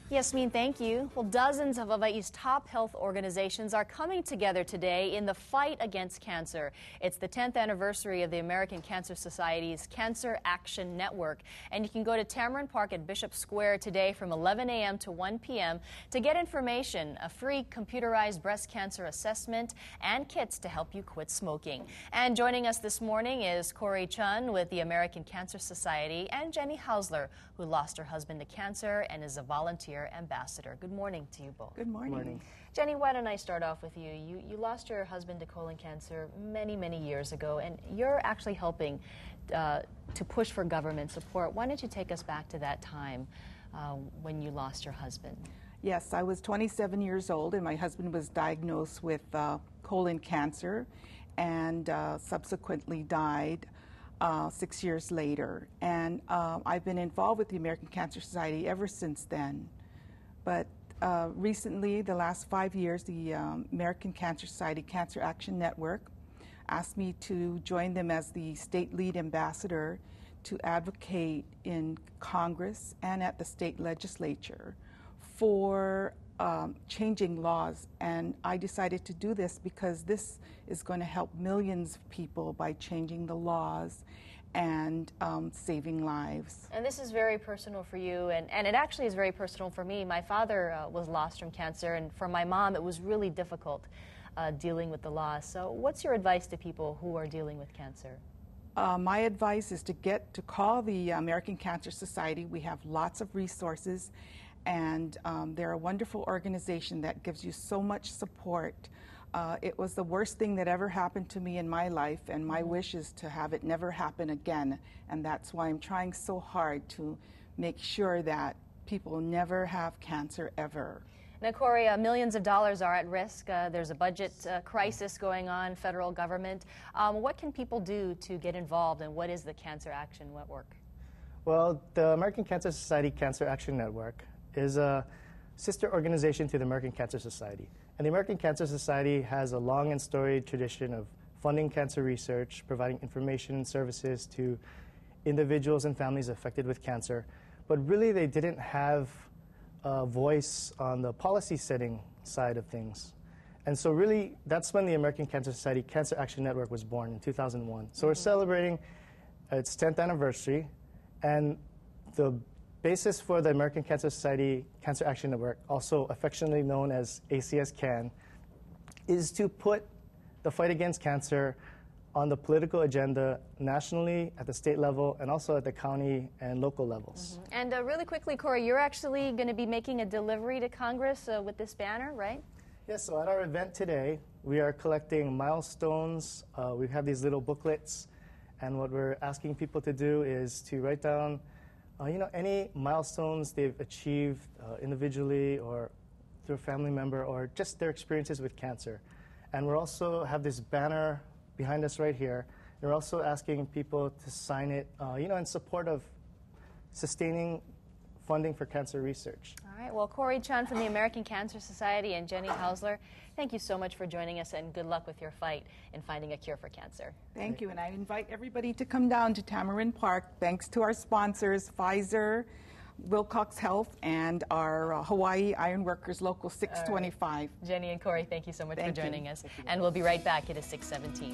Yasmin, thank you. Well, dozens of Hawaii's top health organizations are coming together today in the fight against cancer. It's the 10th anniversary of the American Cancer Society's Cancer Action Network. And you can go to Tamarind Park at Bishop Square today from 11 a.m. to 1 p.m. to get information, a free computerized breast cancer assessment, and kits to help you quit smoking. And joining us this morning is Corey Chun with the American Cancer Society and Jenny Hausler, who lost her husband to cancer and is a volunteer ambassador. Good morning to you both. Good morning. Good morning. Jenny, why don't I start off with you? You lost your husband to colon cancer many years ago, and you're actually helping to push for government support. Why don't you take us back to that time when you lost your husband? Yes, I was 27 years old, and my husband was diagnosed with colon cancer and subsequently died 6 years later. And I've been involved with the American Cancer Society ever since then. But recently, the last 5 years, the American Cancer Society Cancer Action Network asked me to join them as the state lead ambassador to advocate in Congress and at the state legislature for changing laws. And I decided to do this because this is going to help millions of people by changing the laws and saving lives. And this is very personal for you, and it actually is very personal for me. My father was lost from cancer, and for my mom it was really difficult dealing with the loss. So what's your advice to people who are dealing with cancer? My advice is to call the American Cancer Society. We have lots of resources, and they're a wonderful organization that gives you so much support. It was the worst thing that ever happened to me in my life, and my wish is to have it never happen again. And that's why I'm trying so hard to make sure that people never have cancer ever. Now, Corey, millions of dollars are at risk. There's a budget crisis going on, federal government. What can people do to get involved, and what is the Cancer Action Network? Well, the American Cancer Society Cancer Action Network is a sister organization to the American Cancer Society. And the American Cancer Society has a long and storied tradition of funding cancer research, providing information and services to individuals and families affected with cancer. But really, they didn't have a voice on the policy setting side of things. And so really, that's when the American Cancer Society Cancer Action Network was born in 2001. So we're celebrating its 10th anniversary, and the basis for the American Cancer Society Cancer Action Network, also affectionately known as ACS-CAN, is to put the fight against cancer on the political agenda nationally, at the state level, and also at the county and local levels. And really quickly, Corey, you're actually going to be making a delivery to Congress with this banner, right? Yes, so at our event today, we are collecting milestones. We have these little booklets, and what we're asking people to do is to write down any milestones they've achieved individually or through a family member, or just their experiences with cancer. And we also have this banner behind us right here. And we're also asking people to sign it, in support of sustaining funding for cancer research. All right. Well, Corey Chun from the American Cancer Society and Jenny Hausler, thank you so much for joining us, and good luck with your fight in finding a cure for cancer. Thank you, and I invite everybody to come down to Tamarind Park, thanks to our sponsors, Pfizer, Wilcox Health, and our Hawaii Iron Workers Local 625. Jenny and Corey, thank you so much for joining us. And we'll be right back. It is 6:17.